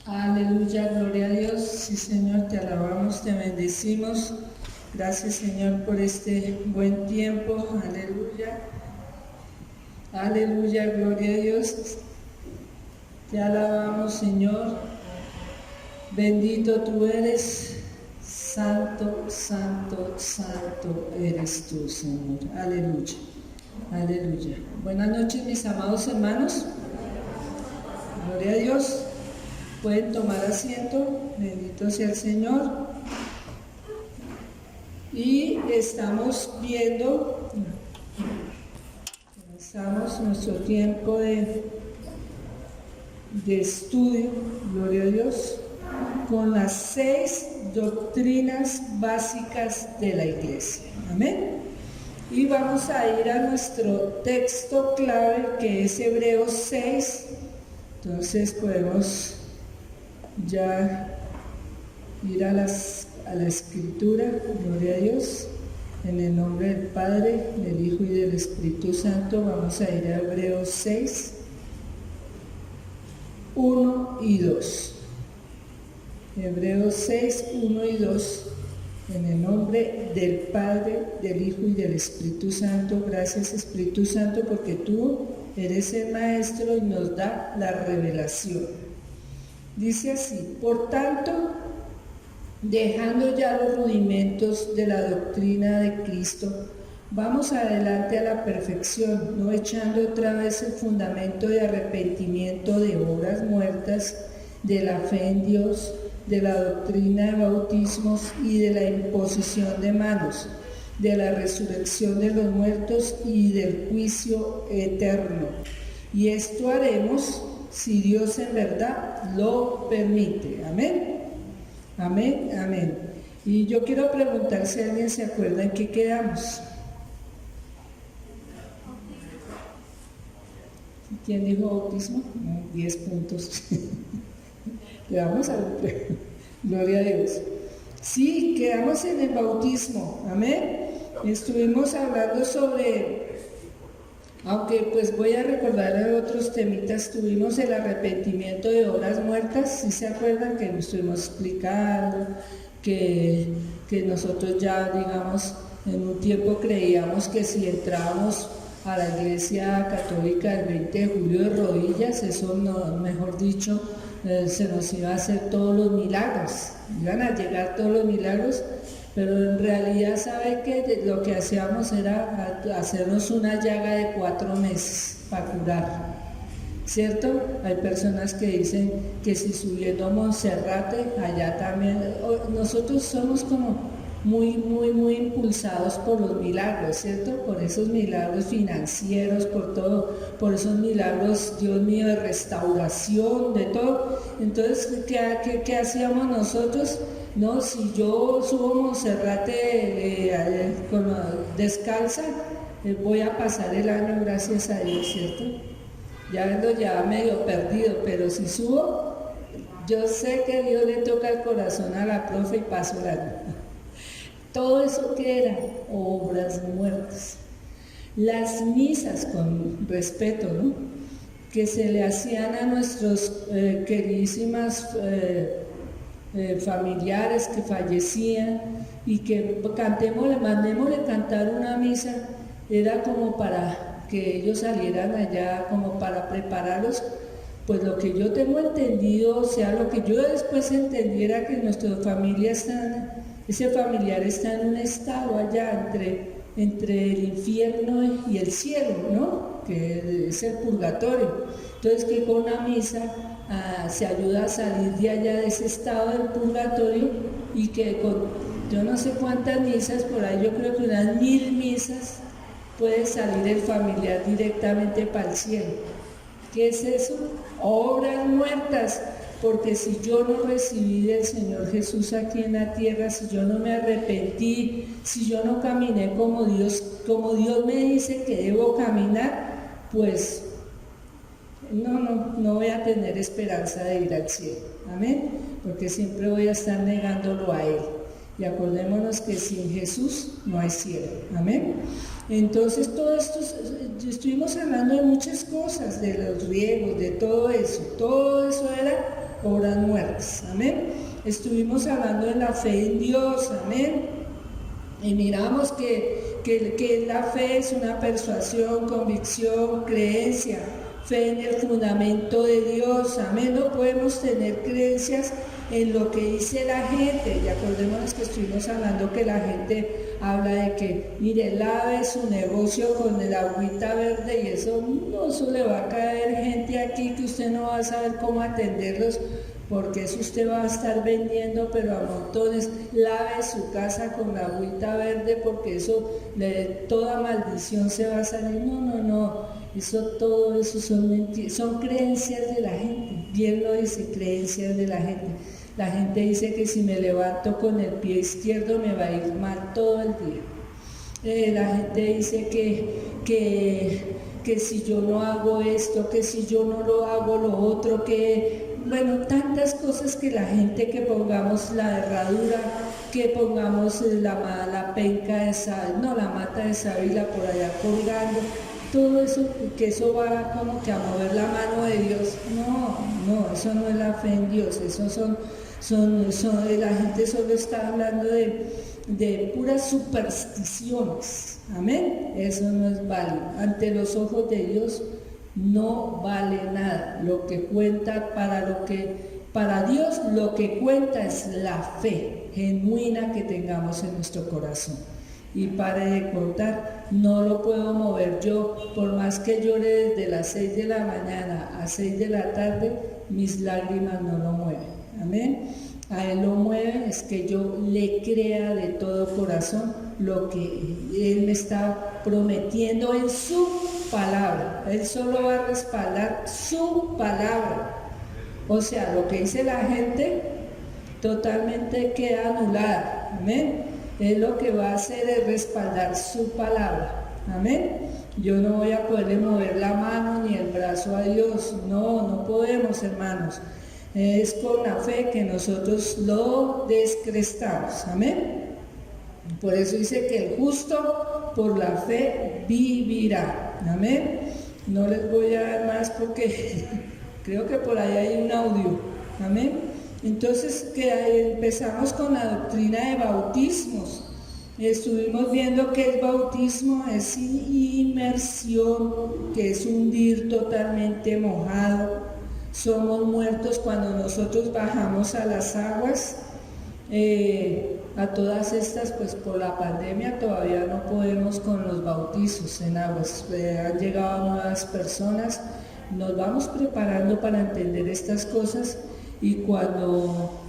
Aleluya, gloria a Dios. Sí, Señor, te alabamos, te bendecimos. Gracias, Señor, por este buen tiempo. Aleluya. Aleluya, gloria a Dios. Te alabamos, Señor. Bendito tú eres. Santo, santo, santo eres tú, Señor. Aleluya. Aleluya. Buenas noches, mis amados hermanos. Gloria a Dios. Pueden tomar asiento, bendito sea el Señor. Y estamos viendo, comenzamos nuestro tiempo de estudio, gloria a Dios, con las 6 doctrinas básicas de la iglesia. Amén. Y vamos a ir a nuestro texto clave, que es Hebreos 6. Entonces podemos ya ir a la escritura, gloria a Dios, en el nombre del Padre, del Hijo y del Espíritu Santo. Vamos a ir a Hebreos 6, 1 y 2. Hebreos 6, 1 y 2, en el nombre del Padre, del Hijo y del Espíritu Santo. Gracias, Espíritu Santo, porque tú eres el Maestro y nos da la revelación. Dice así: por tanto, dejando ya los rudimentos de la doctrina de Cristo, vamos adelante a la perfección, no echando otra vez el fundamento de arrepentimiento de obras muertas, de la fe en Dios, de la doctrina de bautismos y de la imposición de manos, de la resurrección de los muertos y del juicio eterno. Y esto haremos si Dios en verdad lo permite. Amén. Amén, amén. Y yo quiero preguntar si alguien se acuerda en qué quedamos. ¿Quién dijo bautismo? 10 puntos. Le vamos a ver. Gloria a Dios. Sí, quedamos en el bautismo. Amén. Estuvimos hablando sobre, aunque pues voy a recordar otros temitas, tuvimos el arrepentimiento de obras muertas. ¿Sí se acuerdan que nos estuvimos explicando que nosotros ya, digamos, en un tiempo creíamos que si entrábamos a la iglesia católica el 20 de julio de rodillas, eso no, mejor dicho, se nos iba a hacer todos los milagros, iban a llegar todos los milagros, pero en realidad, ¿sabe qué? Lo que hacíamos era hacernos una llaga de 4 meses para curar, ¿cierto? Hay personas que dicen que si subiendo a Monserrate, allá también, nosotros somos como muy impulsados por los milagros, ¿cierto? Por esos milagros financieros, por todo, por esos milagros, Dios mío, de restauración, de todo. Entonces, ¿qué hacíamos nosotros? No, si yo subo Monserrate descalza, voy a pasar el año, gracias a Dios, ¿cierto? Ya ando ya medio perdido, pero si subo, yo sé que Dios le toca el corazón a la profe y paso el año. Todo eso que era obras muertas. Las misas, con respeto, ¿no?, que se le hacían a nuestros queridísimas familiares que fallecían, y que mandémosle cantar una misa, era como para que ellos salieran allá, como para prepararlos. Pues lo que yo tengo entendido, o sea, lo que yo después entendiera, que nuestra familia ese familiar está en un estado allá entre el infierno y el cielo, ¿no?, que es el purgatorio. Entonces, que con una misa se ayuda a salir de allá, de ese estado del purgatorio, y que con yo no sé cuántas misas, por ahí yo creo que unas 1000 misas, puede salir el familiar directamente para el cielo. ¿Qué es eso? Obras muertas. Porque si yo no recibí del Señor Jesús aquí en la tierra, si yo no me arrepentí, si yo no caminé como Dios me dice que debo caminar, pues no voy a tener esperanza de ir al cielo. Amén. Porque siempre voy a estar negándolo a Él. Y acordémonos que sin Jesús no hay cielo. Amén. Entonces, todo esto, estuvimos hablando de muchas cosas, de los riegos, de todo eso era obras muertas. Amén. Estuvimos hablando de la fe en Dios. Amén. Y miramos que la fe es una persuasión, convicción, creencia, fe en el fundamento de Dios. Amén. No podemos tener creencias en lo que dice la gente. Y acordémonos que estuvimos hablando que la gente habla de que, mire, lave su negocio con el agüita verde, y eso le va a caer gente aquí que usted no va a saber cómo atenderlos, porque eso usted va a estar vendiendo, pero a montones. Lave su casa con la agüita verde, porque eso, toda maldición se va a salir. No, todo eso son mentiras, son creencias de la gente. Bien lo dice, creencias de la gente. La gente dice que si me levanto con el pie izquierdo me va a ir mal todo el día. La gente dice que si yo no hago esto, que si yo no lo hago lo otro, bueno, tantas cosas que la gente, que pongamos la herradura, que pongamos la penca de la mata de sábila por allá colgando, todo eso, que eso va como que a mover la mano de Dios. No, eso no es la fe en Dios, eso la gente solo está hablando de puras supersticiones. Amén. Eso no es válido. Ante los ojos de Dios no vale nada. Lo que cuenta para Dios, lo que cuenta es la fe genuina que tengamos en nuestro corazón. Y pare de contar, no lo puedo mover yo, por más que llore desde las 6 de la mañana a 6 de la tarde, mis lágrimas no lo mueven. Amén. A Él lo mueve es que yo le crea de todo corazón lo que Él me está prometiendo en su palabra. Él solo va a respaldar su palabra. O sea, lo que dice la gente totalmente queda anulada. Amén. Él lo que va a hacer es respaldar su palabra. Amén. Yo no voy a poderle mover la mano ni el brazo a Dios. No podemos, hermanos. Es con la fe que nosotros lo descrestamos. Amén. Por eso dice que el justo por la fe vivirá. Amén. No les voy a dar más porque creo que por ahí hay un audio. Amén. Entonces, empezamos con la doctrina de bautismos. Estuvimos viendo que el bautismo es inmersión, que es hundir totalmente mojado. Somos muertos cuando nosotros bajamos a las aguas. A todas estas, pues por la pandemia todavía no podemos con los bautizos en aguas. Han llegado nuevas personas. Nos vamos preparando para entender estas cosas, y cuando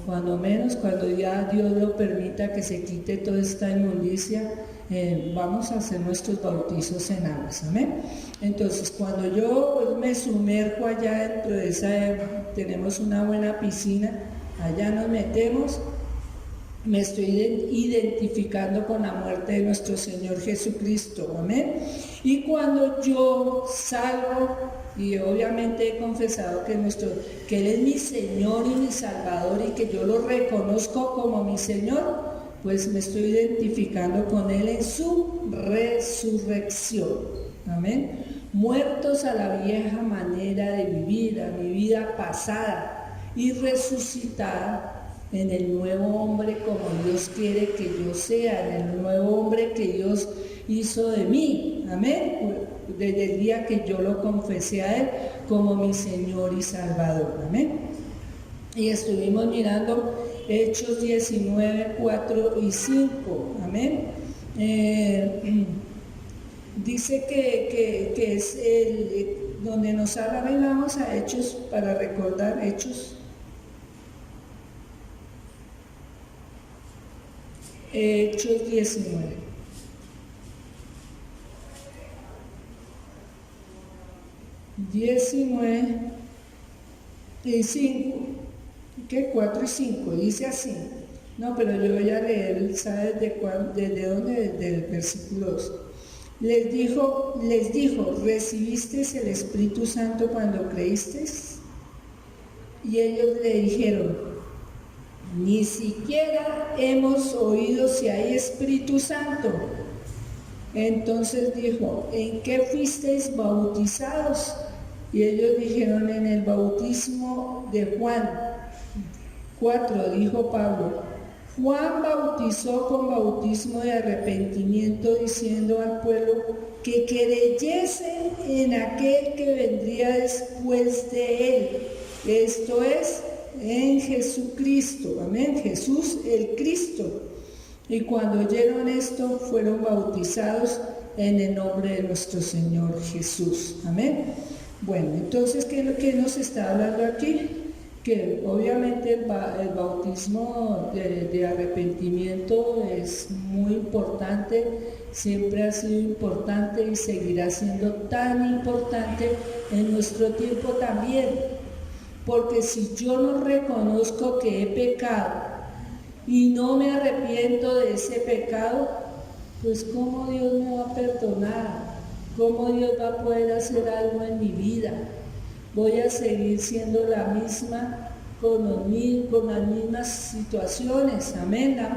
ya Dios lo permita, que se quite toda esta inmundicia, vamos a hacer nuestros bautizos en aguas. Amén. Entonces, cuando yo me sumerjo allá dentro de tenemos una buena piscina, allá nos metemos, me estoy identificando con la muerte de nuestro Señor Jesucristo. Amén. Y cuando yo salgo, y obviamente he confesado que Él es mi Señor y mi Salvador, y que yo lo reconozco como mi Señor, pues me estoy identificando con Él en su resurrección. Amén. Muertos a la vieja manera de vivir, a mi vida pasada, y resucitada en el nuevo hombre como Dios quiere que yo sea, en el nuevo hombre que Dios hizo de mí. Amén. Desde el día que yo lo confesé a Él como mi Señor y Salvador. Amén. Y estuvimos mirando Hechos 19, 4 y 5. Amén. Dice que es donde nos habla. Vamos a Hechos para recordar. Hechos 19. 19 y 5, ¿qué? 4 y 5, dice así. No, pero yo voy a leer, ¿sabes desde dónde? Desde el versículo 2. Les dijo, ¿recibisteis el Espíritu Santo cuando creísteis? Y ellos le dijeron, ni siquiera hemos oído si hay Espíritu Santo. Entonces dijo, ¿en qué fuisteis bautizados? Y ellos dijeron, en el bautismo de Juan. 4, dijo Pablo: Juan bautizó con bautismo de arrepentimiento, diciendo al pueblo que creyesen en aquel que vendría después de él, esto es, en Jesucristo. Amén. Jesús el Cristo. Y cuando oyeron esto, fueron bautizados en el nombre de nuestro Señor Jesús. Amén. Bueno, entonces, ¿qué es lo que nos está hablando aquí? Que obviamente el bautismo de arrepentimiento es muy importante, siempre ha sido importante y seguirá siendo tan importante en nuestro tiempo también, porque si yo no reconozco que he pecado y no me arrepiento de ese pecado, pues ¿cómo Dios me va a perdonar? ¿Cómo Dios va a poder hacer algo en mi vida? Voy a seguir siendo la misma con las mismas situaciones, amén, la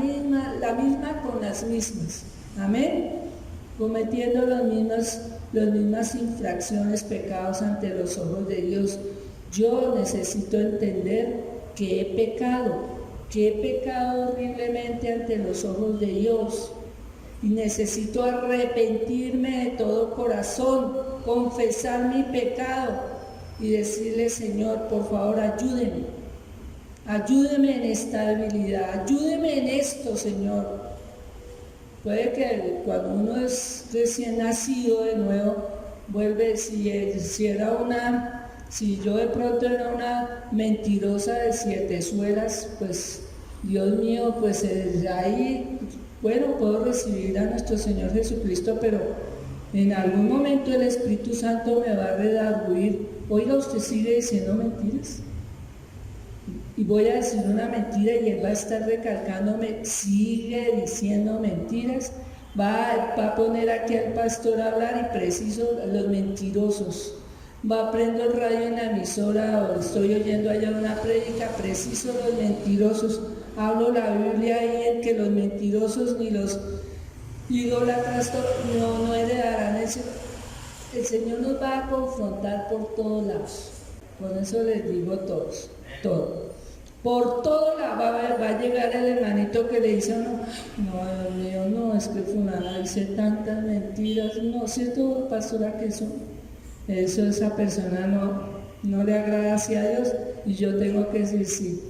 misma con las mismas, amén, cometiendo las mismas infracciones, pecados ante los ojos de Dios. Yo necesito entender que he pecado horriblemente ante los ojos de Dios y necesito arrepentirme de todo corazón, confesar mi pecado y decirle: Señor, por favor, ayúdeme en esta debilidad, ayúdeme en esto, Señor. Puede que cuando uno es recién nacido de nuevo, vuelve, si yo de pronto era una mentirosa de 7 suelas, pues Dios mío, pues ahí, bueno, puedo recibir a nuestro Señor Jesucristo, pero en algún momento el Espíritu Santo me va a redarguir: oiga, usted sigue diciendo mentiras. Y voy a decir una mentira y él va a estar recalcándome: sigue diciendo mentiras. Va a poner aquí al pastor a hablar y preciso los mentirosos. Prendo el radio en la emisora o estoy oyendo allá una prédica, preciso los mentirosos. Hablo la Biblia ahí en que los mentirosos ni los idólatras no heredarán el cielo. El Señor nos va a confrontar por todos lados. Con eso les digo todo. Por todo lado va a llegar el hermanito que le dice: no, Dios mío, no, es que fulana dice tantas mentiras. No, ¿cierto, pastora, que eso esa persona no le agrada hacia Dios? Y yo tengo que decir sí.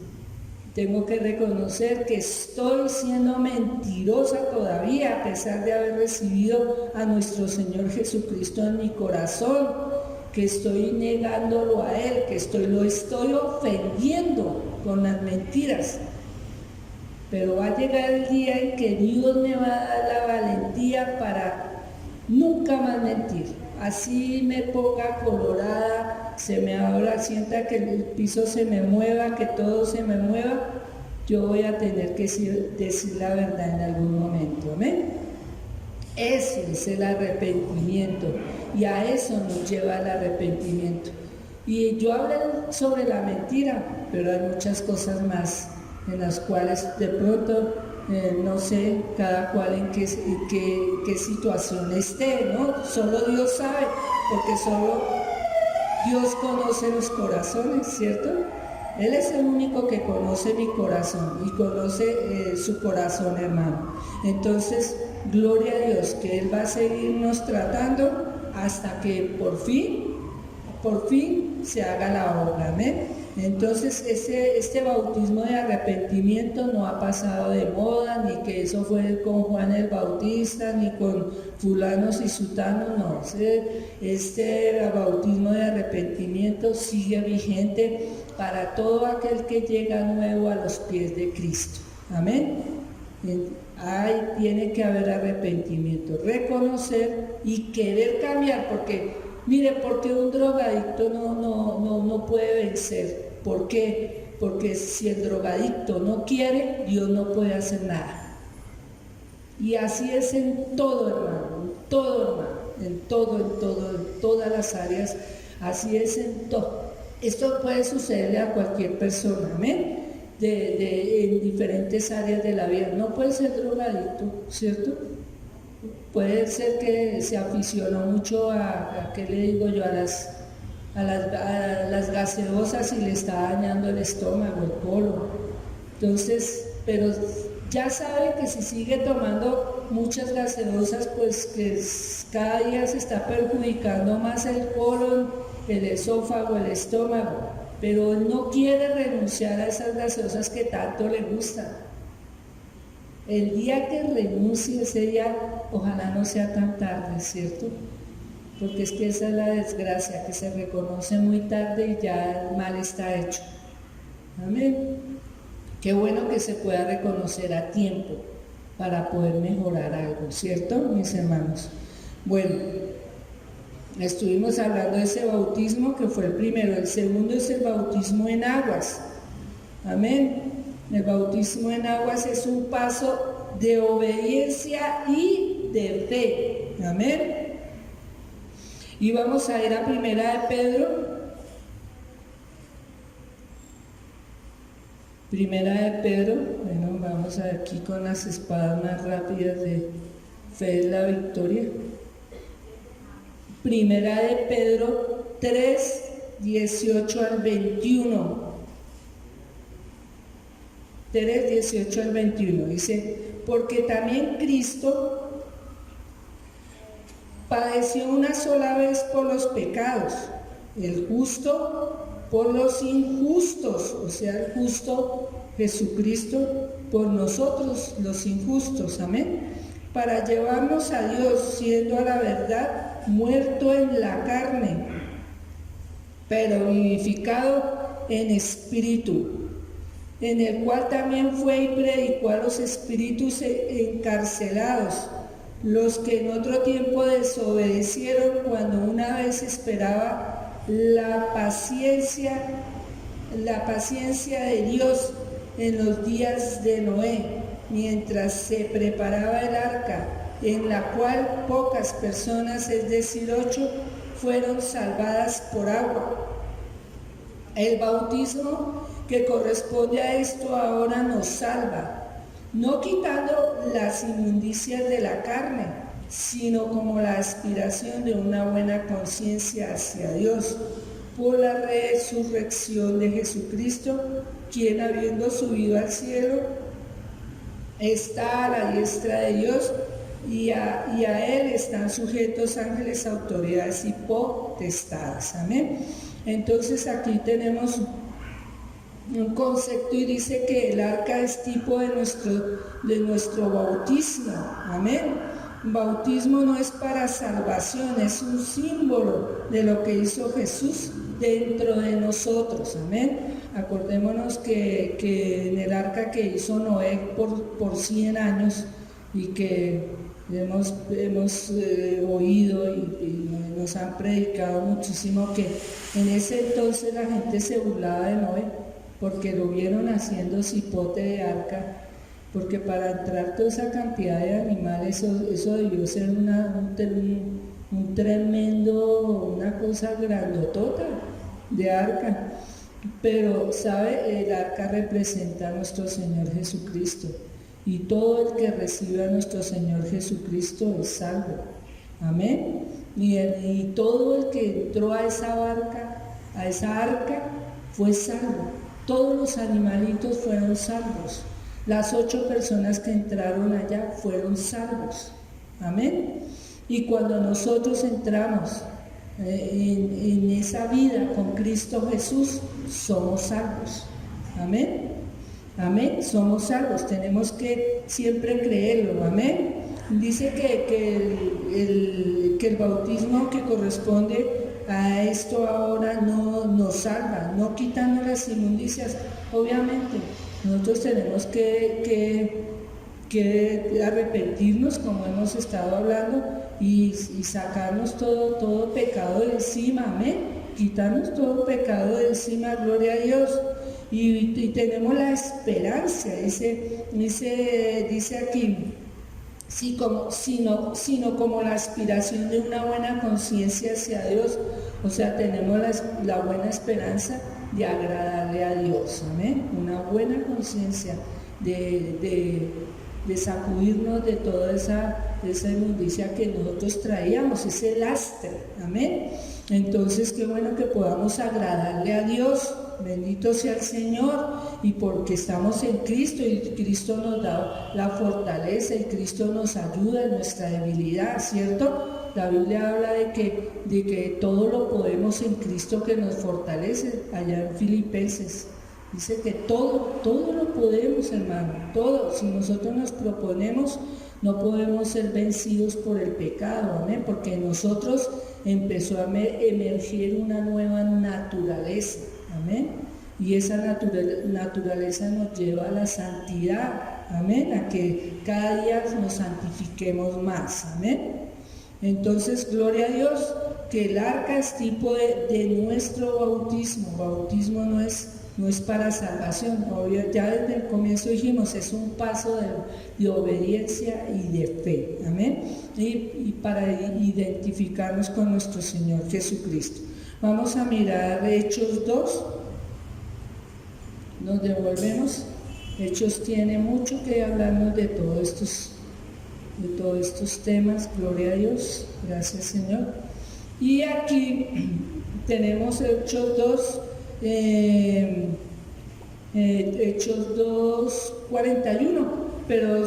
Tengo que reconocer que estoy siendo mentirosa todavía, a pesar de haber recibido a nuestro Señor Jesucristo en mi corazón, que estoy negándolo a Él, que lo estoy ofendiendo con las mentiras. Pero va a llegar el día en que Dios me va a dar la valentía para nunca más mentir. Así me ponga colorada, se me abra, sienta que el piso se me mueva, que todo se me mueva, yo voy a tener que decir la verdad en algún momento. ¿Amén? Eso es el arrepentimiento, y a eso nos lleva el arrepentimiento. Y yo hablé sobre la mentira, pero hay muchas cosas más en las cuales de pronto no sé cada cual en qué situación esté, ¿no? Solo Dios sabe, porque solo Dios conoce los corazones, ¿cierto? Él es el único que conoce mi corazón y conoce su corazón, hermano. Entonces, gloria a Dios, que Él va a seguirnos tratando hasta que por fin se haga la obra, ¿amén? Entonces este bautismo de arrepentimiento no ha pasado de moda, ni que eso fue con Juan el Bautista, ni con fulanos y sutanos, no. Este bautismo de arrepentimiento sigue vigente para todo aquel que llega nuevo a los pies de Cristo, amén. Tiene que haber arrepentimiento, reconocer y querer cambiar, porque mire, porque un drogadicto no puede vencer. ¿Por qué? Porque si el drogadicto no quiere, Dios no puede hacer nada. Y así es en todo, hermano, en todas las áreas, así es en todo. Esto puede sucederle a cualquier persona, amén, en diferentes áreas de la vida. No puede ser drogadicto, ¿cierto? Puede ser que se aficionó mucho ¿qué le digo yo? a las gaseosas y le está dañando el estómago, el colon. Entonces, pero ya sabe que si sigue tomando muchas gaseosas, pues que cada día se está perjudicando más el colon, el esófago, el estómago, pero él no quiere renunciar a esas gaseosas que tanto le gustan. El día que renuncie, ese día, ojalá no sea tan tarde, ¿cierto? Porque es que esa es la desgracia, que se reconoce muy tarde y ya el mal está hecho. Amén. Qué bueno que se pueda reconocer a tiempo para poder mejorar algo, ¿cierto, mis hermanos? Bueno, estuvimos hablando de ese bautismo que fue el primero. El segundo es el bautismo en aguas. Amén. El bautismo en aguas es un paso de obediencia y de fe. Amén. Y vamos a ir a Primera de Pedro. Primera de Pedro, bueno, vamos aquí con las espadas más rápidas de fe de la victoria. Primera de Pedro 3, 18 al 21. 3, 18 al 21. Dice, porque también Cristo padeció una sola vez por los pecados, el justo por los injustos, o sea, el justo Jesucristo por nosotros los injustos, amén, para llevarnos a Dios, siendo a la verdad muerto en la carne, pero vivificado en espíritu, en el cual también fue y predicó a los espíritus encarcelados, los que en otro tiempo desobedecieron cuando una vez esperaba la paciencia de Dios en los días de Noé, mientras se preparaba el arca, en la cual pocas personas, es decir, 8, fueron salvadas por agua. El bautismo que corresponde a esto ahora nos salva, no quitando las inmundicias de la carne, sino como la aspiración de una buena conciencia hacia Dios, por la resurrección de Jesucristo, quien habiendo subido al cielo, está a la diestra de Dios, y a él están sujetos ángeles, autoridades y potestades. Amén. Entonces aquí tenemos un concepto y dice que el arca es tipo de nuestro bautismo. Amén. Bautismo no es para salvación, es un símbolo de lo que hizo Jesús dentro de nosotros. Amén. Acordémonos que en el arca que hizo Noé por 100 años y que hemos oído y nos han predicado muchísimo, que en ese entonces la gente se burlaba de Noé porque lo vieron haciendo cipote de arca, porque para entrar toda esa cantidad de animales, eso debió ser un tremendo, una cosa grandotota de arca. Pero, ¿sabe? El arca representa a nuestro Señor Jesucristo, y todo el que recibe a nuestro Señor Jesucristo es salvo. Amén. Y todo el que entró a esa arca, fue salvo. Todos los animalitos fueron salvos. Las 8 personas que entraron allá fueron salvos. Amén. Y cuando nosotros entramos en esa vida con Cristo Jesús, somos salvos. Amén. Amén. Somos salvos. Tenemos que siempre creerlo. Amén. Dice que el bautismo que corresponde a esto ahora no nos salva, no quitando las inmundicias. Obviamente nosotros tenemos que arrepentirnos, como hemos estado hablando, y sacarnos todo pecado de encima. Amén. Quitarnos todo pecado de encima, gloria a Dios. Y tenemos la esperanza, dice aquí, sino como la aspiración de una buena conciencia hacia Dios. O sea, tenemos la buena esperanza de agradarle a Dios. Amén. Una buena conciencia de de sacudirnos de toda esa inmundicia que nosotros traíamos, ese lastre, amén. Entonces qué bueno que podamos agradarle a Dios, bendito sea el Señor, y porque estamos en Cristo y Cristo nos da la fortaleza y Cristo nos ayuda en nuestra debilidad, ¿cierto? La Biblia habla de que todo lo podemos en Cristo que nos fortalece, allá en Filipenses. Dice que todo lo podemos, hermano, todo. Si nosotros nos proponemos, no podemos ser vencidos por el pecado, amén, porque en nosotros empezó a emerger una nueva naturaleza, amén, y esa naturaleza nos lleva a la santidad, amén, a que cada día nos santifiquemos más, amén. Entonces, gloria a Dios, que el arca es tipo de nuestro bautismo. Bautismo no es para salvación, ya desde el comienzo dijimos, es un paso de obediencia y de fe, amén, y para identificarnos con nuestro Señor Jesucristo. Vamos a mirar Hechos 2, nos devolvemos. Hechos tiene mucho que hablarnos de todos estos temas, gloria a Dios, gracias Señor. Y aquí tenemos Hechos 2, Hechos 2, 41, pero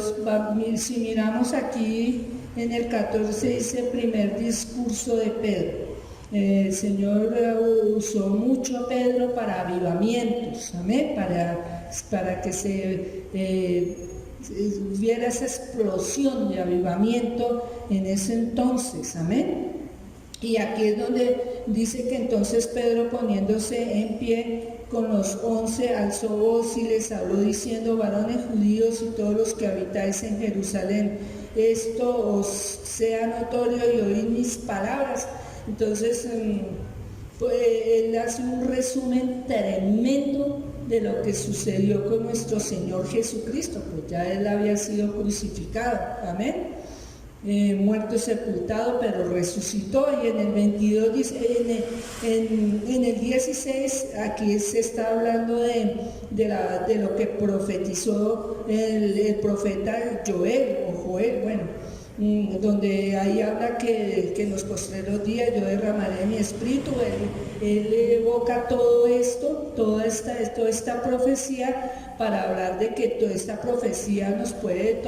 si miramos aquí en el 14 dice primer discurso de Pedro. El Señor usó mucho a Pedro para avivamientos, amén, para que se hubiera esa explosión de avivamiento en ese entonces, amén. Y aquí es donde dice que entonces Pedro, poniéndose en pie con los 11, alzó voz y les habló diciendo: varones judíos y todos los que habitáis en Jerusalén, esto os sea notorio y oíd mis palabras. Entonces él hace un resumen tremendo de lo que sucedió con nuestro Señor Jesucristo, pues ya Él había sido crucificado, amén, muerto y sepultado, pero resucitó. Y en el 22 dice, en el 16 aquí se está hablando de lo que profetizó el profeta Joel, donde ahí habla que en los postreros días yo derramaré mi espíritu. Él evoca todo esto, toda esta profecía, para hablar de que toda esta profecía nos puede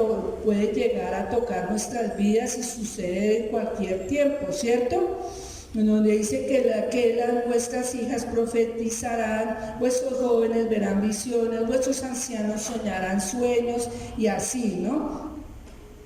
llegar a tocar nuestras vidas y sucede en cualquier tiempo, ¿cierto? Donde dice que vuestras hijas profetizarán, vuestros jóvenes verán visiones, vuestros ancianos soñarán sueños, y así, ¿no?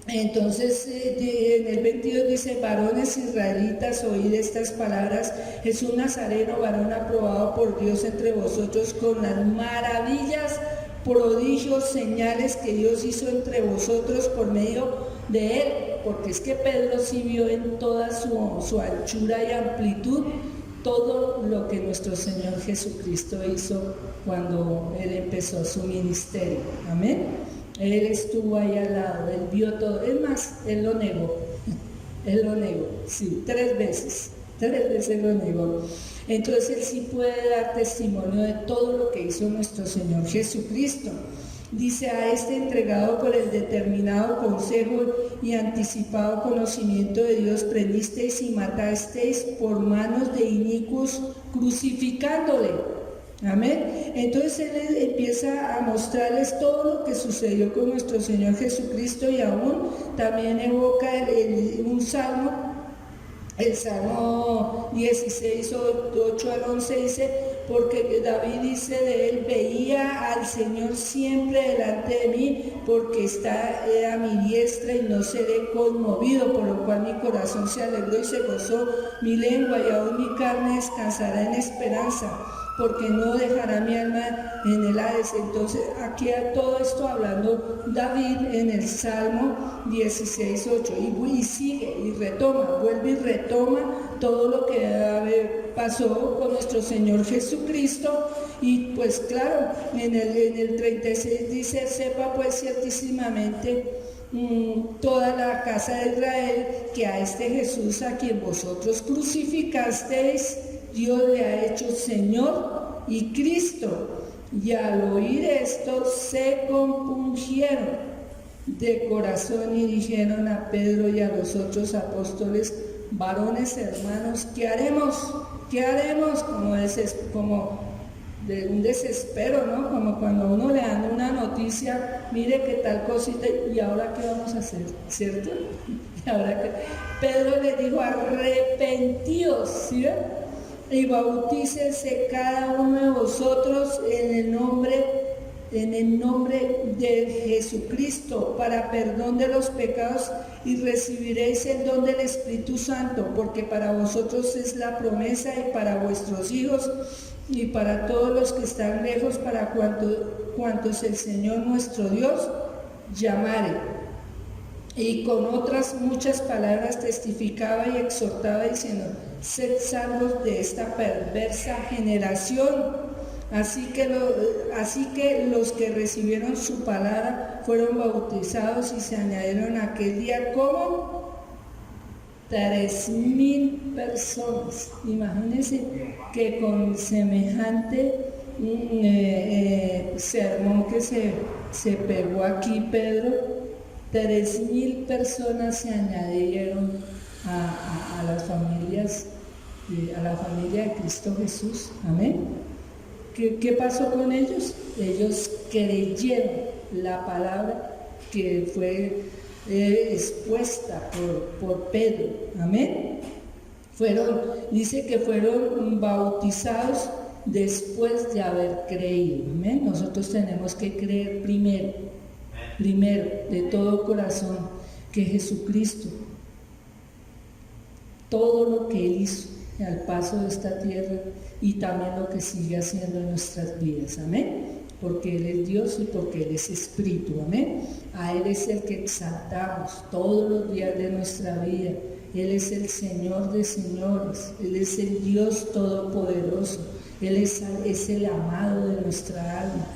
Entonces en el 22 dice: varones israelitas, oíd estas palabras, Jesús Nazareno, varón aprobado por Dios entre vosotros, con las maravillas, prodigios, señales que Dios hizo entre vosotros por medio de él. Porque es que Pedro sí vio en toda su anchura y amplitud todo lo que nuestro Señor Jesucristo hizo cuando él empezó su ministerio, amén. Él estuvo ahí al lado, él vio todo. Es más, él lo negó, sí, 3 veces lo negó. Entonces él sí puede dar testimonio de todo lo que hizo nuestro Señor Jesucristo. Dice: a este entregado por el determinado consejo y anticipado conocimiento de Dios, prendisteis y matasteis por manos de inicuos, crucificándole. Amén. Entonces él empieza a mostrarles todo lo que sucedió con nuestro Señor Jesucristo, y aún también evoca un salmo, el Salmo 16, 8 al 11 dice: porque David dice de él: veía al Señor siempre delante de mí, porque está a mi diestra y no seré conmovido, por lo cual mi corazón se alegró y se gozó mi lengua, y aún mi carne descansará en esperanza, porque no dejará mi alma en el Hades. Entonces aquí a todo esto hablando David en el Salmo 16, 8, y sigue y retoma, vuelve y retoma todo lo que pasó con nuestro Señor Jesucristo. Y pues claro, en el 36 dice: sepa pues ciertísimamente toda la casa de Israel que a este Jesús, a quien vosotros crucificasteis, Dios le ha hecho Señor y Cristo. Y al oír esto se compungieron. de corazón y dijeron a Pedro y a los otros apóstoles: varones hermanos, ¿qué haremos? ¿Qué haremos? Como de un desespero, ¿no? Como cuando a uno le dan una noticia, mire que tal cosita, y ahora qué vamos a hacer, ¿cierto? Y ahora que Pedro les dijo: arrepentíos, ¿sí ven? Y bautícense cada uno de vosotros en el nombre de Jesucristo para perdón de los pecados, y recibiréis el don del Espíritu Santo, porque para vosotros es la promesa, y para vuestros hijos y para todos los que están lejos, para cuantos el Señor nuestro Dios llamare. Y con otras muchas palabras testificaba y exhortaba, diciendo: sed salvos de esta perversa generación. Así que los que recibieron su palabra fueron bautizados, y se añadieron aquel día como 3,000 personas. Imagínense que con semejante sermón que se pegó aquí Pedro, 3,000 personas se añadieron a las familias, a la familia de Cristo Jesús. Amén. ¿Qué pasó con ellos? Ellos creyeron la palabra que fue expuesta por Pedro. Amén. Dice que fueron bautizados después de haber creído. Amén. Nosotros tenemos que creer primero, de todo corazón, que Jesucristo, todo lo que Él hizo al paso de esta tierra, y también lo que sigue haciendo en nuestras vidas. Amén. Porque Él es Dios y porque Él es Espíritu. Amén. A Él es el que exaltamos todos los días de nuestra vida. Él es el Señor de señores. Él es el Dios todopoderoso. Él es el amado de nuestra alma.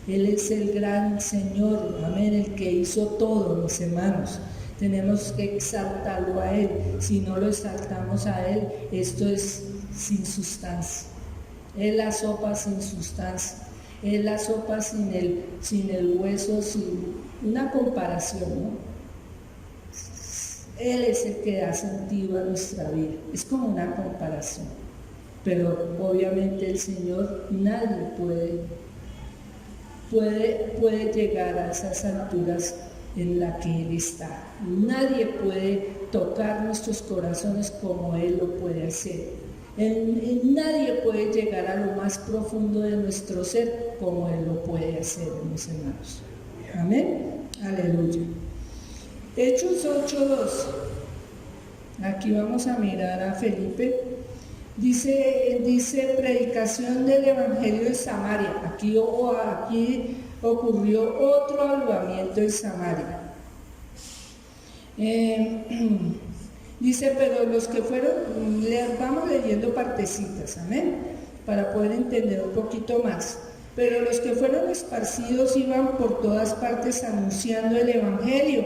Él es el gran Señor. Amén. El que hizo todo, mis hermanos. Tenemos que exaltarlo a Él. Si no lo exaltamos a Él, esto es sin sustancia. Es la sopa sin sustancia. Es la sopa sin el hueso, sin una comparación, ¿no? Él es el que da sentido a nuestra vida. Es como una comparación. Pero obviamente el Señor, nadie puede llegar a esas alturas en la que Él está. Nadie puede tocar nuestros corazones como Él lo puede hacer. Nadie puede llegar a lo más profundo de nuestro ser como Él lo puede hacer, mis hermanos. Amén. Aleluya. Hechos 8:2. Aquí vamos a mirar a Felipe. Dice predicación del Evangelio en Samaria. Aquí ocurrió otro avivamiento en Samaria. Dice, pero los que fueron, vamos leyendo partecitas, amén, para poder entender un poquito más. Pero los que fueron esparcidos iban por todas partes anunciando el Evangelio.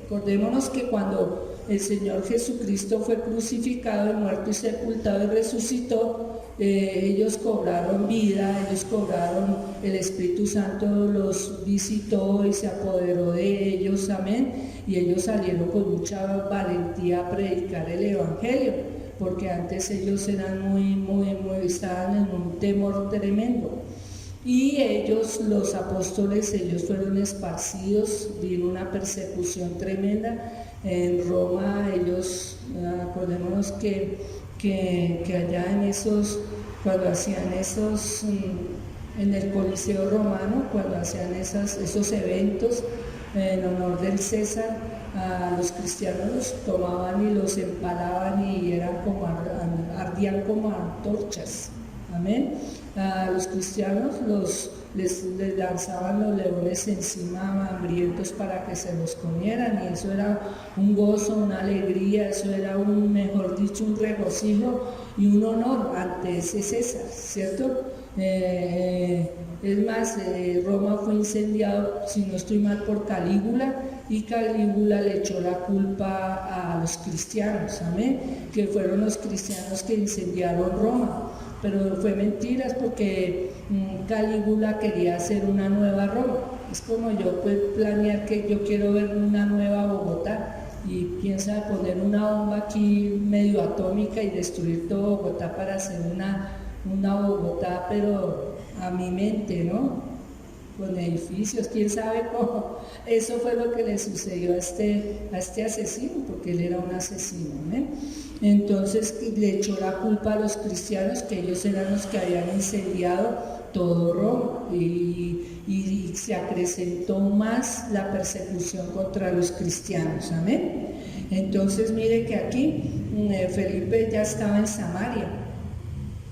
Acordémonos que cuando el Señor Jesucristo fue crucificado y muerto y sepultado y resucitó, ellos cobraron vida, ellos cobraron, el Espíritu Santo los visitó y se apoderó de ellos, amén, y ellos salieron con mucha valentía a predicar el Evangelio, porque antes ellos eran estaban en un temor tremendo. Y ellos, los apóstoles, ellos fueron esparcidos, vino una persecución tremenda. En Roma, ellos, acordémonos que allá cuando hacían esos, en el Coliseo Romano, cuando hacían esos eventos en honor del César, a los cristianos los tomaban y los empalaban y ardían como antorchas. Amén. A los cristianos les lanzaban los leones encima, hambrientos, para que se los comieran, y eso era un gozo, una alegría, eso era mejor dicho, un regocijo y un honor ante ese César, ¿cierto? Es más, Roma fue incendiado, si no estoy mal, por Calígula, y Calígula le echó la culpa a los cristianos, amén, que fueron los cristianos que incendiaron Roma. Pero fue mentiras, porque Calígula quería hacer una nueva Roma, Es como yo pues planear que yo quiero ver una nueva Bogotá y piensa poner una bomba aquí medio atómica y destruir todo Bogotá para hacer una Bogotá, pero a mi mente, ¿no? Con edificios, quién sabe cómo. Eso fue lo que le sucedió a este asesino, porque él era un asesino, ¿eh? Entonces le echó la culpa a los cristianos, que ellos eran los que habían incendiado todo Roma, y se acrecentó más la persecución contra los cristianos, amén. Entonces mire que aquí Felipe ya estaba en Samaria,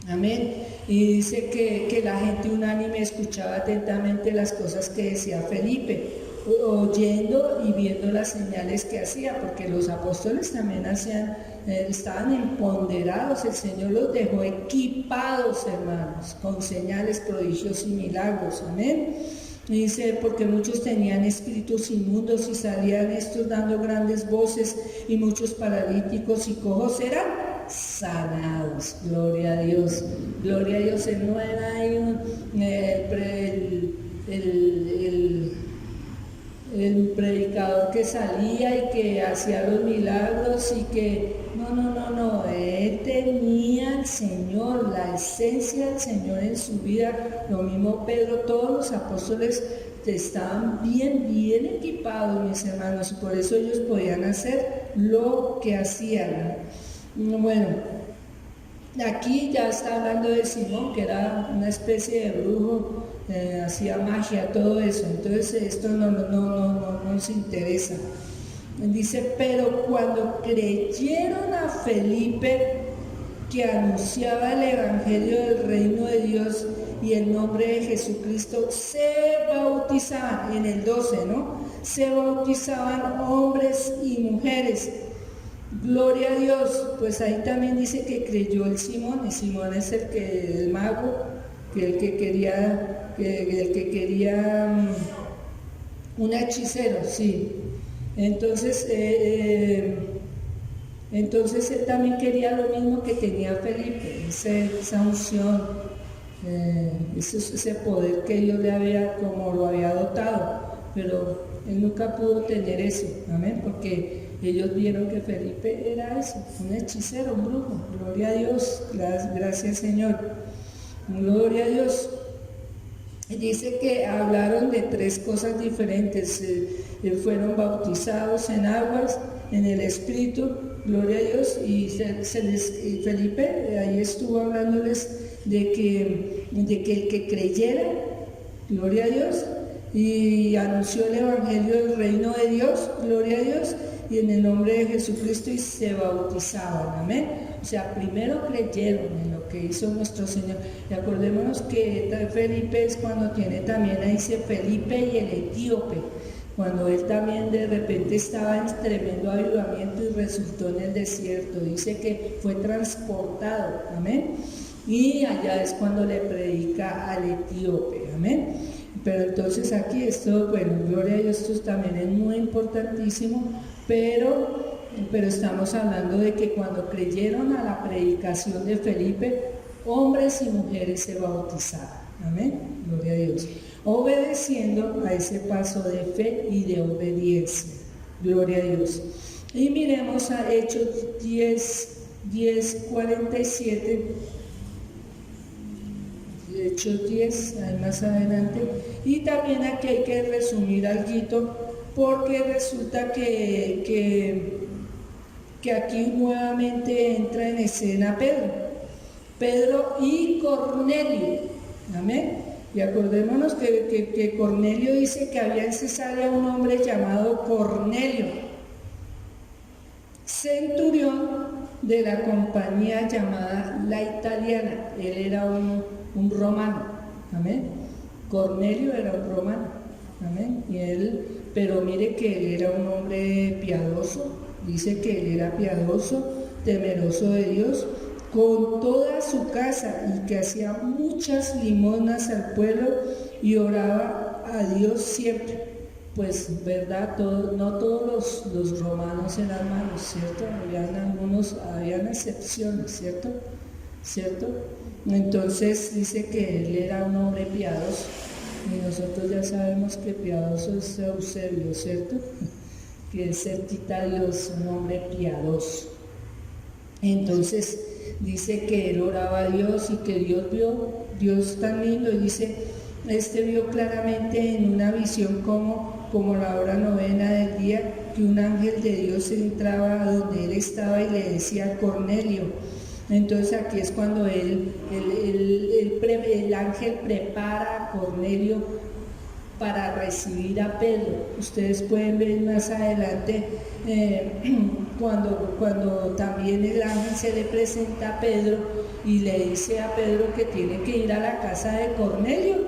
amén, y dice que la gente unánime escuchaba atentamente las cosas que decía Felipe, oyendo y viendo las señales que hacía, porque los apóstoles también estaban empoderados, el Señor los dejó equipados, hermanos, con señales, prodigios y milagros, amén. Dice, porque muchos tenían espíritus inmundos y salían estos dando grandes voces, y muchos paralíticos y cojos eran sanados. Gloria a Dios, gloria a Dios. No era ahí el predicador que salía y que hacía los milagros y que no, él tenía al Señor, la esencia del Señor en su vida. Lo mismo Pedro, todos los apóstoles estaban bien equipados, mis hermanos, y por eso ellos podían hacer lo que hacían. Bueno, aquí ya está hablando de Simón, que era una especie de brujo, hacía magia, todo eso. Entonces esto no nos interesa. Dice, pero cuando creyeron a Felipe, que anunciaba el evangelio del reino de Dios y el nombre de Jesucristo, se bautizaban, en el 12, ¿no? Se bautizaban hombres y mujeres. Gloria a Dios. Pues ahí también dice que creyó el Simón, y Simón es el mago, el que quería un hechicero, sí. Entonces él también quería lo mismo que tenía Felipe, esa unción, ese poder que Dios le había, como lo había dotado, pero él nunca pudo tener eso, amén, porque ellos vieron que Felipe era eso, un hechicero, un brujo. Gloria a Dios, gracias Señor, gloria a Dios. Dice que hablaron de tres cosas diferentes, fueron bautizados en aguas, en el Espíritu, gloria a Dios, y Felipe ahí estuvo hablándoles de que el que creyera, gloria a Dios, y anunció el Evangelio del reino de Dios, gloria a Dios, y en el nombre de Jesucristo, y se bautizaban, amén. O sea, primero creyeron en lo que hizo nuestro Señor. Y acordémonos que Felipe es cuando tiene también, ahí dice Felipe y el etíope, cuando él también de repente estaba en tremendo avivamiento y resultó en el desierto. Dice que fue transportado, amén. Y allá es cuando le predica al etíope, amén. Pero entonces aquí esto, bueno, gloria a Dios, esto también es muy importantísimo, pero estamos hablando de que cuando creyeron a la predicación de Felipe, hombres y mujeres se bautizaron, amén, gloria a Dios, obedeciendo a ese paso de fe y de obediencia, gloria a Dios. Y miremos a Hechos 10:47, Hechos 10, ahí más adelante, y también aquí hay que resumir algo, porque resulta que aquí nuevamente entra en escena Pedro y Cornelio, amén. Y acordémonos que Cornelio dice que había en Cesarea un hombre llamado Cornelio, centurión de la compañía llamada La Italiana. Él era un romano, amén. Cornelio era un romano, amén. Pero mire que él era un hombre piadoso, dice que él era piadoso, temeroso de Dios, con toda su casa, y que hacía muchas limosnas al pueblo y oraba a Dios siempre. Pues verdad, no todos los romanos eran malos, ¿cierto? Habían excepciones, ¿cierto? Entonces dice que él era un hombre piadoso, Y nosotros ya sabemos que piadoso es Eusebio, ¿cierto? Que cerquita a Dios, un hombre piadoso. Entonces dice que él oraba a Dios y que Dios vio, Dios tan lindo, y dice, vio claramente en una visión como la hora novena del día, que un ángel de Dios entraba donde él estaba y le decía Cornelio. Entonces aquí es cuando el ángel prepara a Cornelio para recibir a Pedro. Ustedes pueden ver más adelante cuando también el ángel se le presenta a Pedro y le dice a Pedro que tiene que ir a la casa de Cornelio,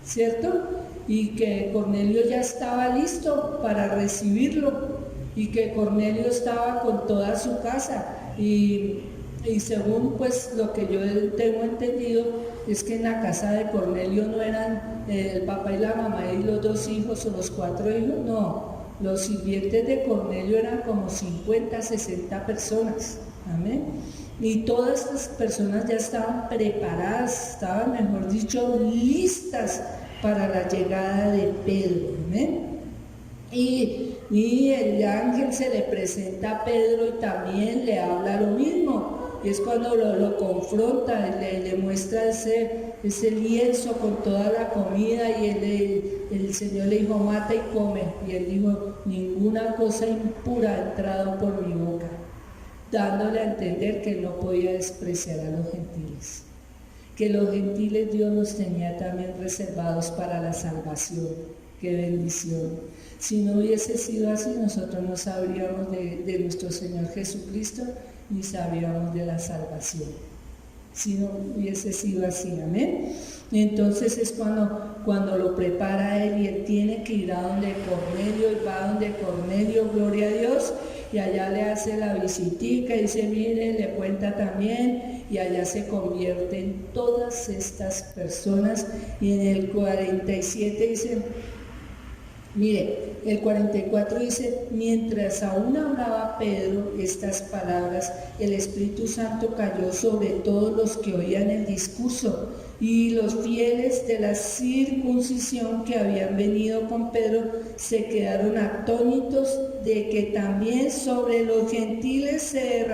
¿cierto? Y que Cornelio ya estaba listo para recibirlo y que Cornelio estaba con toda su casa y según pues lo que yo tengo entendido es que en la casa de Cornelio no eran el papá y la mamá y los 2 hijos o los 4 hijos, no, los sirvientes de Cornelio eran como 50, 60 personas, amén, y todas estas personas ya estaban preparadas, estaban mejor dicho listas para la llegada de Pedro, amén. Y el ángel se le presenta a Pedro y también le habla lo mismo. Y es cuando lo confronta, le muestra ese lienzo con toda la comida y el Señor le dijo, mata y come. Y él dijo, ninguna cosa impura ha entrado por mi boca, dándole a entender que no podía despreciar a los gentiles. Que los gentiles Dios los tenía también reservados para la salvación. ¡Qué bendición! Si no hubiese sido así, nosotros no sabríamos de nuestro Señor Jesucristo, ni sabíamos de la salvación. Si no hubiese sido así, amén. Entonces es cuando lo prepara él y él tiene que ir a donde Cornelio, y va a donde Cornelio, gloria a Dios, y allá le hace la visitica y dice, mire, le cuenta también, y allá se convierten todas estas personas. Y en el 47 dice, mire, el 44 dice, mientras aún hablaba Pedro estas palabras, el Espíritu Santo cayó sobre todos los que oían el discurso, y los fieles de la circuncisión que habían venido con Pedro se quedaron atónitos de que también sobre los gentiles se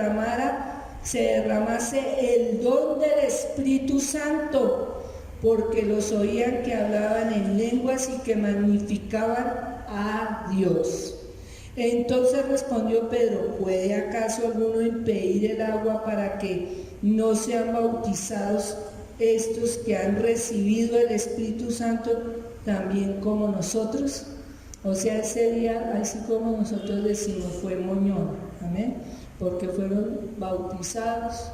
derramase el don del Espíritu Santo, porque los oían que hablaban en lenguas y que magnificaban a Dios. Entonces respondió Pedro, ¿puede acaso alguno impedir el agua para que no sean bautizados estos que han recibido el Espíritu Santo también como nosotros? O sea, ese día, así como nosotros decimos, fue moñón, amén, porque fueron bautizados,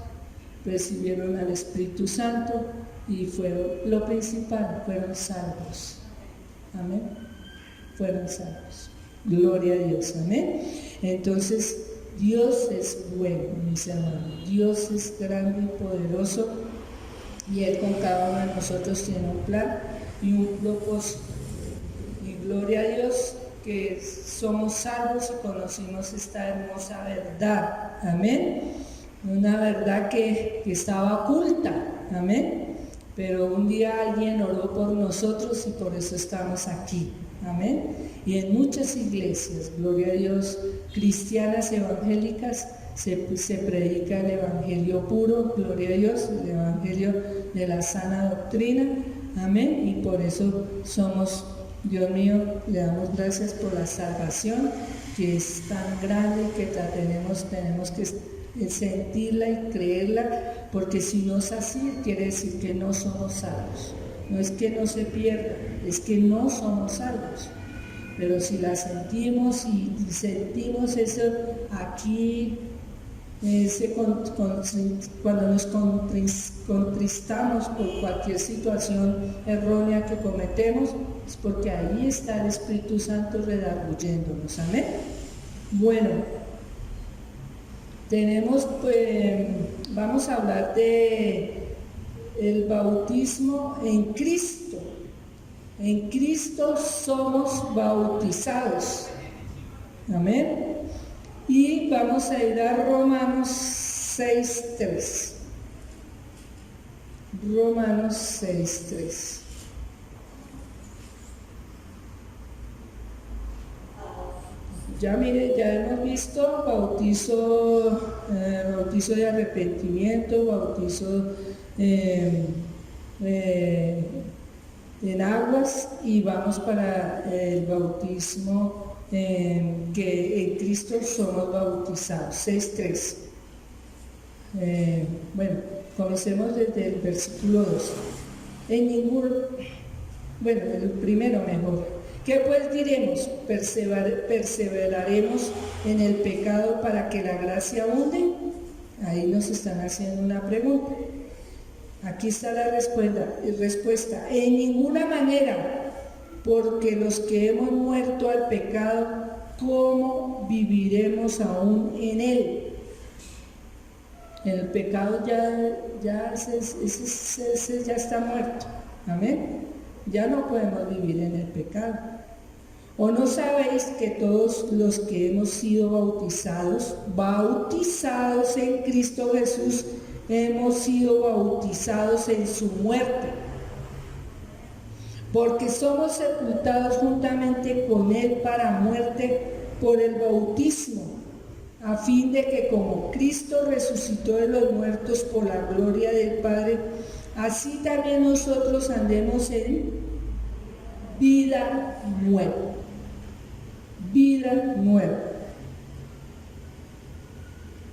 recibieron al Espíritu Santo y fueron, lo principal, fueron salvos, amén, fueron salvos, gloria a Dios, amén. Entonces Dios es bueno, mis hermanos, Dios es grande y poderoso, y Él con cada uno de nosotros tiene un plan y un propósito, y gloria a Dios que somos salvos y conocimos esta hermosa verdad, amén, una verdad que estaba oculta, amén, pero un día alguien oró por nosotros y por eso estamos aquí, amén. Y en muchas iglesias, gloria a Dios, cristianas evangélicas, se predica el evangelio puro, gloria a Dios, el evangelio de la sana doctrina, amén, y por eso somos, Dios mío, le damos gracias por la salvación que es tan grande que la tenemos que sentirla y creerla, porque si no es así, quiere decir que no somos salvos. No es que no se pierda, es que no somos salvos. Pero si la sentimos y sentimos eso aquí, cuando nos contristamos por cualquier situación errónea que cometemos, es porque ahí está el Espíritu Santo redarguyéndonos, amén. Bueno, vamos a hablar de el bautismo en Cristo. En Cristo somos bautizados, amén. Y vamos a ir a Romanos 6:3. Romanos 6:3. Ya mire, ya hemos visto bautizo de arrepentimiento, bautizo en aguas, y vamos para el bautismo que en Cristo somos bautizados. 6.3. Bueno, comencemos desde el versículo 2. El primero mejor. ¿Qué pues diremos? ¿Perseveraremos en el pecado para que la gracia abunde? Ahí nos están haciendo una pregunta. Aquí está la respuesta. En ninguna manera, porque los que hemos muerto al pecado, ¿cómo viviremos aún en él? El pecado ya está muerto. Amén. Ya no podemos vivir en el pecado. ¿O no sabéis que todos los que hemos sido bautizados en Cristo Jesús, hemos sido bautizados en su muerte? Porque somos sepultados juntamente con él para muerte por el bautismo, a fin de que como Cristo resucitó de los muertos por la gloria del Padre, así también nosotros andemos en vida nueva. Vida nueva.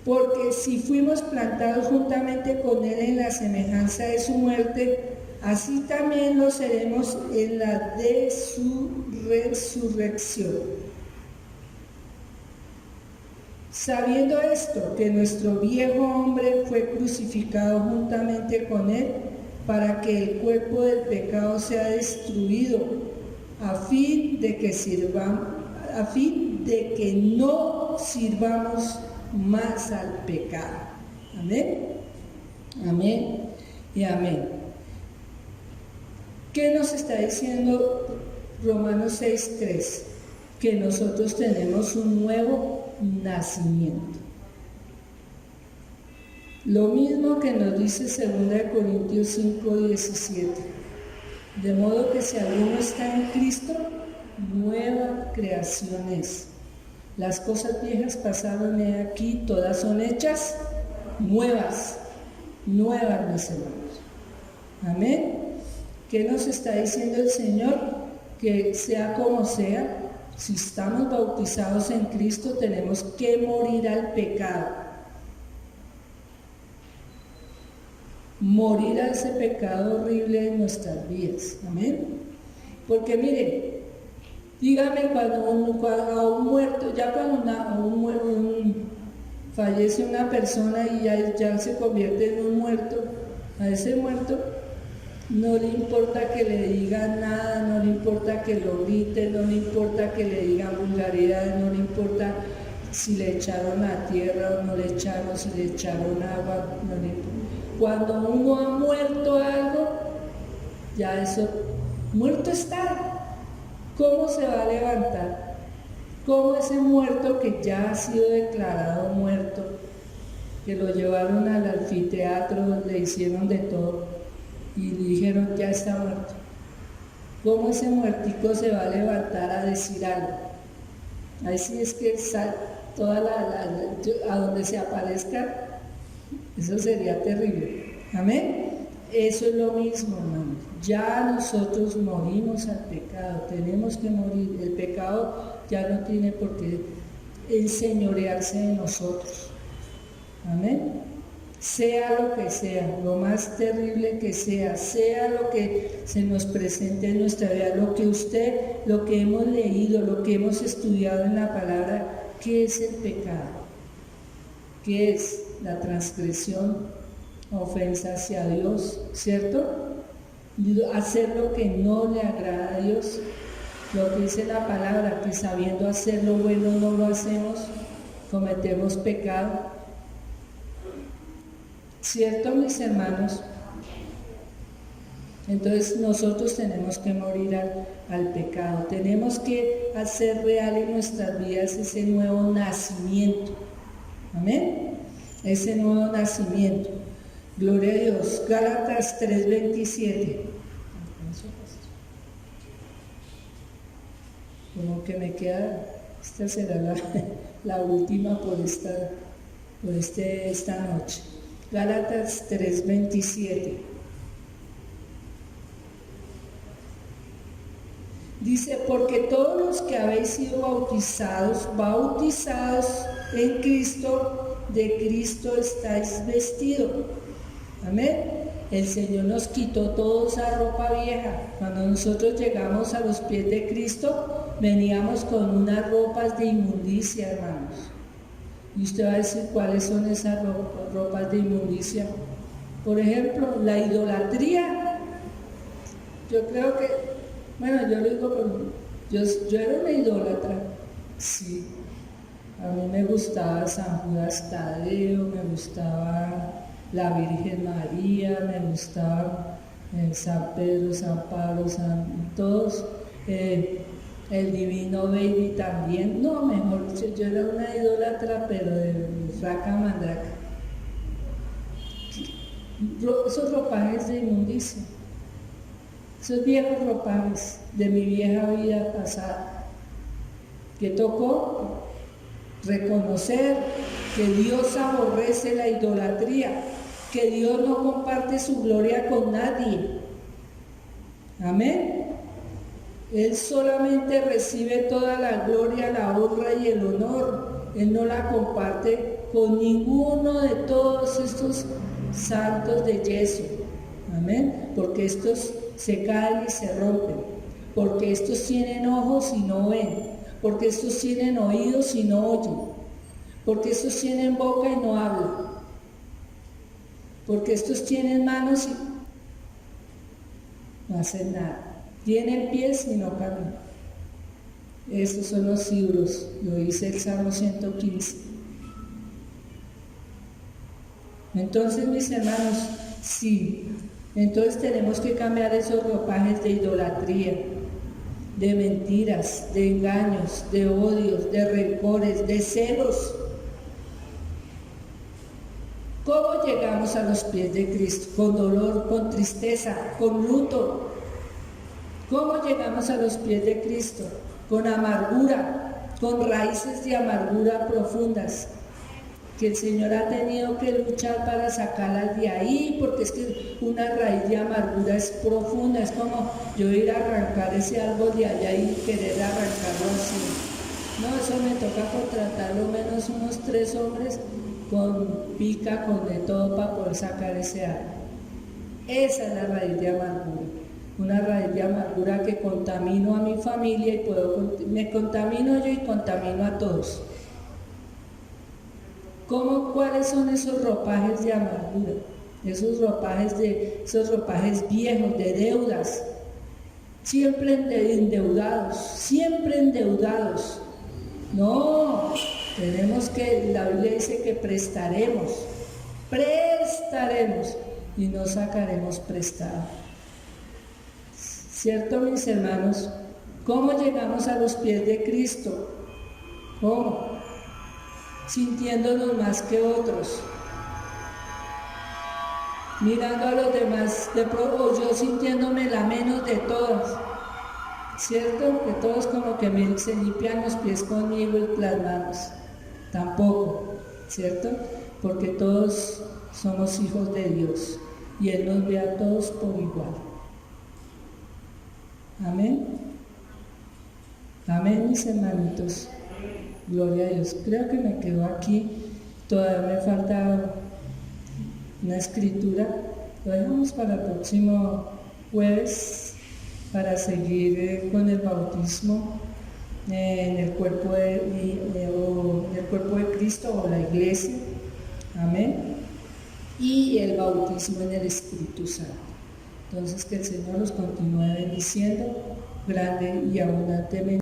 Porque si fuimos plantados juntamente con él en la semejanza de su muerte, así también lo seremos en la de su resurrección. Sabiendo esto, que nuestro viejo hombre fue crucificado juntamente con él, para que el cuerpo del pecado sea destruido, a fin de que no sirvamos más al pecado. Amén. Amén y amén. ¿Qué nos está diciendo Romanos 6.3? Que nosotros tenemos un nuevo nacimiento. Lo mismo que nos dice 2 Corintios 5.17. De modo que si alguno está en Cristo, nueva creación es. Las cosas viejas pasaron, he aquí, todas son hechas nuevas, nuevas, mis hermanos. Amén. ¿Qué nos está diciendo el Señor? Que sea como sea, si estamos bautizados en Cristo, tenemos que morir al pecado. Morir a ese pecado horrible en nuestras vidas. Amén. Porque mire, dígame, cuando a un muerto, ya cuando fallece una persona y ya se convierte en un muerto, a ese muerto no le importa que le digan nada, no le importa que lo griten, no le importa que le digan vulgaridades, no le importa si le echaron a tierra o no le echaron, si le echaron agua, no le importa. Cuando uno ha muerto algo, ya eso, muerto está. ¿Cómo se va a levantar? ¿Cómo ese muerto que ya ha sido declarado muerto, que lo llevaron al anfiteatro, le hicieron de todo y le dijeron ya está muerto? ¿Cómo ese muertico se va a levantar a decir algo? Ahí sí es que a donde se aparezca, eso sería terrible. Amén. Eso es lo mismo, hermanos. Ya nosotros morimos al pecado, tenemos que morir. El pecado ya no tiene por qué enseñorearse de nosotros. Amén. Sea lo que sea, lo más terrible que sea lo que se nos presente en nuestra vida, lo que hemos leído, lo que hemos estudiado en la palabra, ¿qué es el pecado? ¿Qué es? La transgresión, ofensa hacia Dios, ¿cierto? Hacer lo que no le agrada a Dios, lo que dice la palabra, que sabiendo hacer lo bueno no lo hacemos, cometemos pecado. ¿Cierto, mis hermanos? Entonces nosotros tenemos que morir al pecado, tenemos que hacer real en nuestras vidas ese nuevo nacimiento. Amén. Ese nuevo nacimiento. Gloria a Dios. Gálatas 3:27. Como que me queda Esta será la última por esta noche. Gálatas 3:27. Dice, porque todos los que habéis sido bautizados en Cristo, de Cristo estáis vestidos. Amén. El Señor nos quitó toda esa ropa vieja. Cuando nosotros llegamos a los pies de Cristo, veníamos con unas ropas de inmundicia, hermanos. Y usted va a decir cuáles son esas ropas de inmundicia. Por ejemplo, la idolatría. Yo creo que, bueno, yo lo digo, yo era una idólatra, sí. A mí me gustaba San Judas Tadeo, me gustaba la Virgen María, me gustaba San Pedro, San Pablo, todos, el Divino Baby también. No, mejor dicho, yo era una idólatra, pero de raca mandraca. Esos ropajes de inmundicia, esos viejos ropajes de mi vieja vida pasada, que tocó reconocer que Dios aborrece la idolatría, que Dios no comparte su gloria con nadie. Amén. Él solamente recibe toda la gloria, la honra y el honor. Él no la comparte con ninguno de todos estos santos de yeso. Amén. Porque estos se caen y se rompen. Porque estos tienen ojos y no ven. Porque estos tienen oídos y no oyen. Porque estos tienen boca y no hablan. Porque estos tienen manos y no hacen nada. Tienen pies y no caminan. Estos son los ídolos, lo dice el Salmo 115. Entonces, mis hermanos, sí, entonces tenemos que cambiar esos ropajes de idolatría, de mentiras, de engaños, de odios, de rencores, de celos. ¿Cómo llegamos a los pies de Cristo? Con dolor, con tristeza, con luto. ¿Cómo llegamos a los pies de Cristo? Con amargura, con raíces de amargura profundas, que el Señor ha tenido que luchar para sacarlas de ahí, porque es que una raíz de amargura es profunda, es como yo ir a arrancar ese árbol de allá y querer arrancarlo así. No, eso me toca contratar lo menos unos 3 hombres con pica, con de todo para poder sacar ese árbol. Esa es la raíz de amargura. Una raíz de amargura que contamino a mi familia y me contamino yo y contamino a todos. ¿Cuáles son esos ropajes de amargura? Esos ropajes viejos de deudas, siempre endeudados. No, la Biblia dice que prestaremos y no sacaremos prestado. ¿Cierto, mis hermanos? ¿Cómo llegamos a los pies de Cristo? ¿Cómo? Sintiéndonos más que otros, mirando a los demás, o yo sintiéndome la menos de todas, ¿cierto? Que todos como que se limpian los pies conmigo y las manos, tampoco, ¿cierto? Porque todos somos hijos de Dios y Él nos ve a todos por igual. Amén. Amén, mis hermanitos. Gloria a Dios. Creo que me quedo aquí. Todavía me falta una escritura. Lo dejamos para el próximo jueves para seguir con el bautismo en el cuerpo de Cristo o la iglesia. Amén. Y el bautismo en el Espíritu Santo. Entonces, que el Señor los continúe bendiciendo grande y abundantemente.